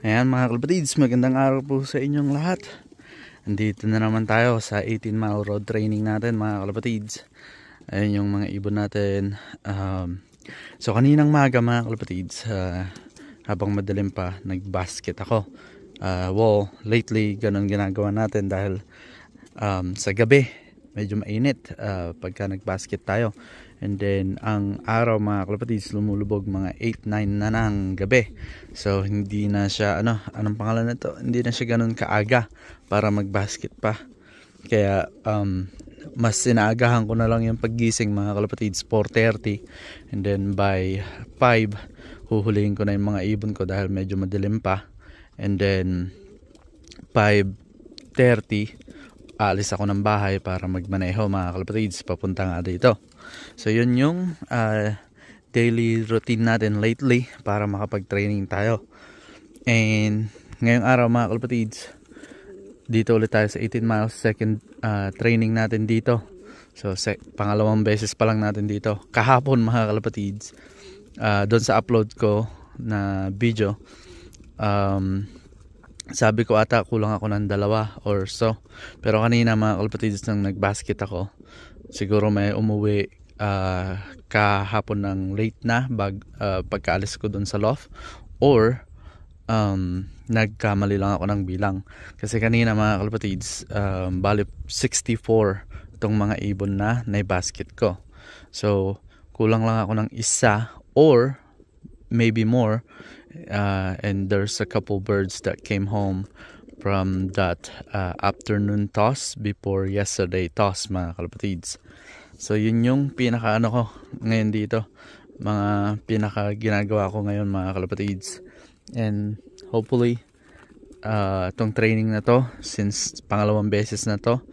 Ayan mga kalapatids, magandang araw po sa inyong lahat. Andito na naman tayo sa 18-mile road training natin mga kalapatids. Ayan yung mga ibon natin. So kaninang maga mga kalapatids, habang madalim pa, nagbasket ako. Lately ganun ginagawa natin dahil sa gabi medyo mainit pagka nagbasket tayo. And then ang araw mga kalapatids lumulubog mga 8-9 na ng gabi. So hindi na siya anong pangalan nito? Hindi na siya ganun kaaga para magbasket pa. Kaya mas sinaagahan ko na lang yung paggising mga kalapatids 4:30. And then by 5 huhulihin ko na yung mga ibon ko dahil medyo madilim pa. And then 5:30 alis ako ng bahay para magmaneho mga kalapatids papunta nga dito. So yun yung daily routine natin lately para makapag-training tayo. And ngayong araw mga kalapatids, dito ulit tayo sa 18 miles, second training natin dito. So pangalawang beses pa lang natin dito. Kahapon mga kalapatids, doon sa upload ko na video, sabi ko ata kulang ako ng 2 or so. Pero kanina mga kalapatids nang nagbasket ako, siguro may umuwi kahapon ng late na pagkaalis ko dun sa loft, or nagkamali lang ako ng bilang. Kasi kanina mga kalapatids, bali 64 itong mga ibon na naibasket ko. So kulang lang ako ng isa or maybe more. And there's a couple birds that came home from that afternoon toss before yesterday toss mga kalapatids. So yun yung pinaka ko ngayon dito, mga pinaka ginagawa ko ngayon mga kalapatids. And hopefully itong training na to, since pangalawang beses na to,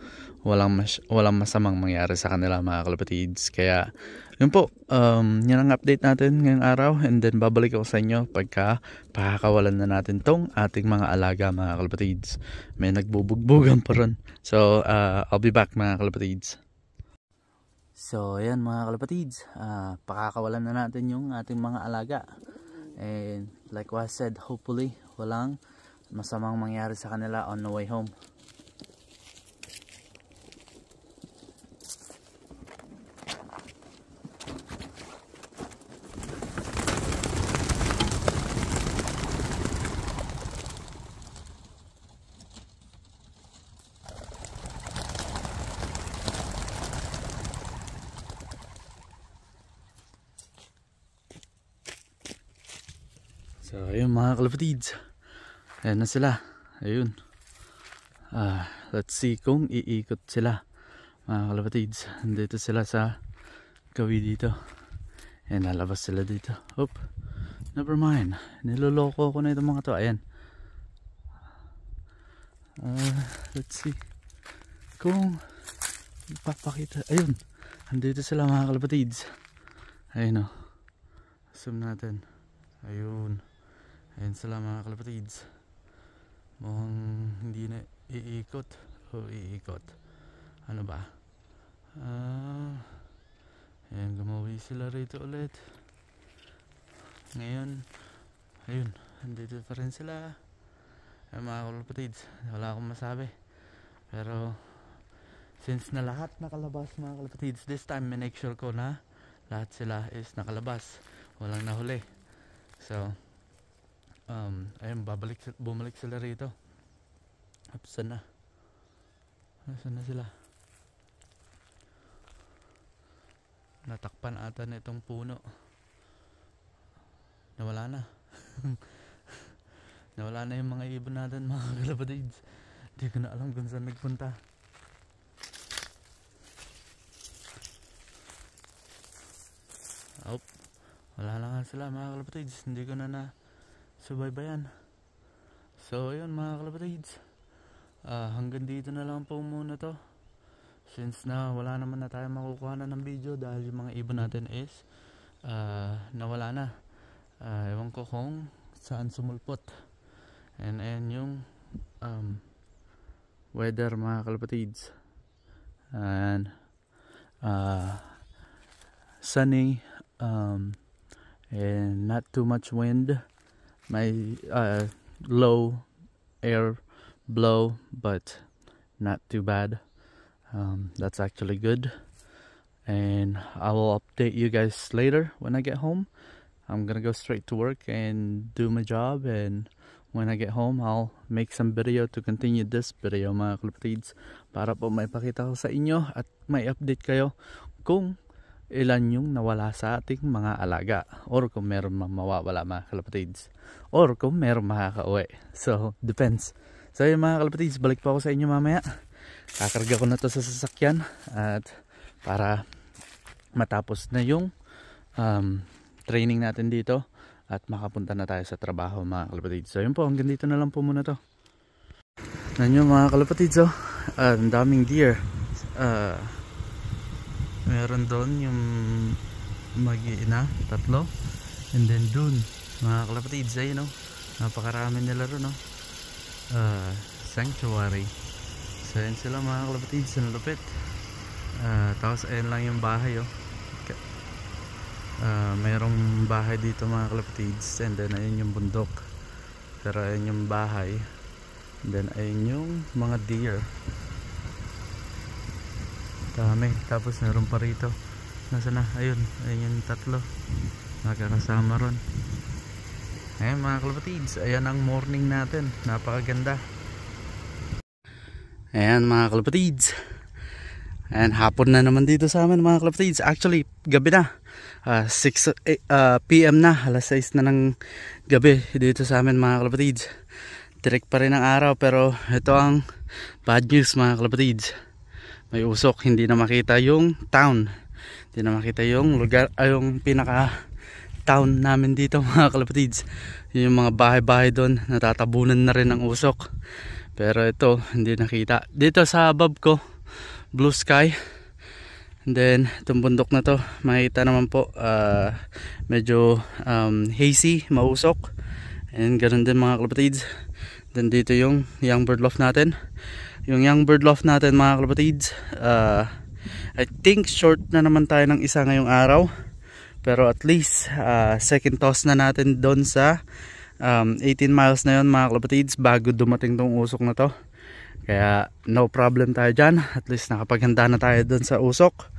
walang masamang mangyari sa kanila mga kalapatids. Kaya yun po, yan ang update natin ngayong araw. And then babalik ako sa inyo pagka pakakawalan na natin tong ating mga alaga mga kalapatids. May nagbubugbugan pa ron. So I'll be back mga kalapatids. So ayan mga kalapatids, pakakawalan na natin yung ating mga alaga. And like what I said, hopefully walang masamang mangyari sa kanila on the way home. So ayun mga kalapatids, ayan na sila. Ayun, let's see kung iikot sila mga kalapatids. Dito sila sa gawi dito. Ayan, lalabas sila dito. Oop, never mind, niloloko ko na itong mga to. Ayan, let's see kung ipapakita. Ayun, andito sila mga kalapatids. Ayun o, zoom natin. Ayun, ayan sila mga kalapatids. Mukhang hindi na iikot o iikot. Ano ba? Ayan, gumawi sila rito ulit. Ngayon, ayun, andito pa rin sila. Ayan mga kalapatids, wala akong masabi. Pero since na lahat nakalabas mga kalapatids, this time make sure ko na lahat sila is nakalabas, walang nahuli. So ayun, bumalik sila rito. Saan na sila? Natakpan ata na itong puno. Nawala na. Nawala na yung mga ibon natin mga kalapatids. Hindi ko na alam kung saan nagpunta. Wala na nga sila mga kalapatids. Hindi ko na subaybayan. So ayun mga kalapatids, hanggang dito na lang po muna to, since na wala naman na tayo makukuha na ng video dahil yung mga ibon natin is nawala na. Ewan ko kung saan sumulpot. And yung weather mga kalapatids, and sunny, and not too much wind. May low air blow, but not too bad. That's actually good, and I will update you guys later when I get home. I'm gonna go straight to work and do my job, and when I get home I'll make some video to continue this video mga kalapatids, para po may pakita ko sa inyo at may update kayo kung ilan yung nawala sa ating mga alaga, or kung meron mawawala mga kalapatids, or kung meron makakauwi. So depends. So yun mga kalapatids, balik po ako sa inyo mamaya. Kakarga ko na to sa sasakyan at para matapos na yung training natin dito at makapunta na tayo sa trabaho mga kalapatids. So yun po, hanggang dito na lang po muna to. Nanyo mga kalapatids, ang daming deer. Meron doon yung mag-iina, 3, and then doon mga kalapatids, ayun, napakarami nila ron, sanctuary. So yun sila mga kalapatids, ang lupit. Tapos ayun lang yung bahay, mayroong bahay dito mga kalapatids, and then ayun yung bundok, pero ayun yung bahay, and then ayun yung mga deer, dami. Tapos meron pa rito, nasa na, ayun yung 3 nakakasama ron. Ayun mga kalapatids, ayan ang morning natin, napakaganda. Ayan mga kalapatids, and hapon na naman dito sa amin mga kalapatids. Actually gabi na, 6 PM na, alas 6 na ng gabi dito sa amin mga kalapatids. Direct pa rin ang araw, pero ito ang bad news mga kalapatids. May usok, hindi na makita yung town, hindi na makita yung lugar, yung pinaka town namin dito mga kalapatids. Yung mga bahay-bahay doon, natatabunan na rin ng usok, pero ito hindi nakita. Dito sa above ko, blue sky, and then itong bundok na to, makita naman po medyo hazy, mausok, and ganun din mga kalapatids. Then dito yung young bird loft natin. Yung young bird loft natin mga kalapatids, I think short na naman tayo ng isa ngayong araw, pero at least second toss na natin doon sa 18 miles na yon mga kalapatids bago dumating tong usok na to. Kaya no problem tayo dyan, at least nakapaghanda na tayo doon sa usok,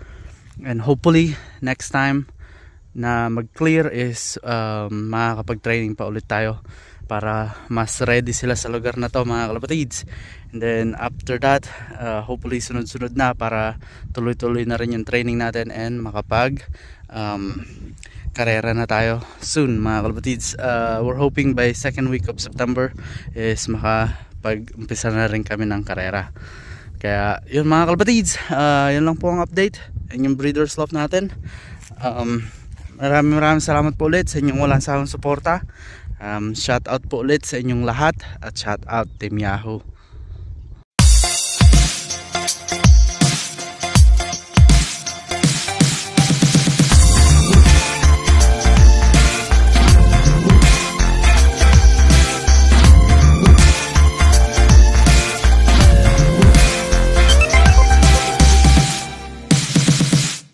and hopefully next time na mag clear is makakapag training pa ulit tayo para mas ready sila sa lugar na to mga kalapatids. And then after that, hopefully sunod-sunod na para tuloy-tuloy na rin yung training natin and makapag karera na tayo soon mga kalapatids. We're hoping by second week of September is makapag-umpisa na rin kami ng karera. Kaya yun mga kalapatids, yun lang po ang update. Yun yung breeders loft natin. Maraming salamat po ulit sa inyong walang sawang suporta. Shout out po ulit sa inyong lahat, at shout out Team Yahoo.